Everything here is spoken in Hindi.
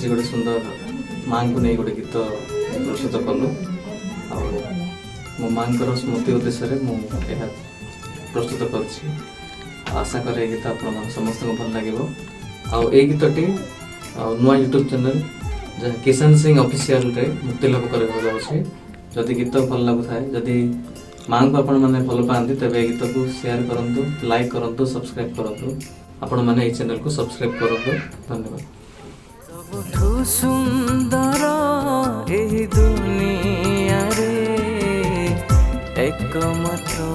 आज गोटे सुंदर माँ को नहीं गोटे गीत प्रस्तुत कलु आ मो माँ स्मृति उद्देश्य मुझे प्रस्तुत कर आशा करे गीत आप समस्त को भल लगे आउ ए गीतटी नुआ यूट्यूब चैनल जहाँ किशन सिंह ऑफिशियल रे मुक्ति लाभ कर जदि गीत भल लगू थाए जदि माँ को आपण मैंने भल पाती तेज गीत को शेयर करूँ लाइक करूँ सब्सक्राइब करूँ आपण मैंने चैनल को सब्सक्राइब करूँ धन्यवाद। सबठू सुंदर एही दुनिया रे एकमात्र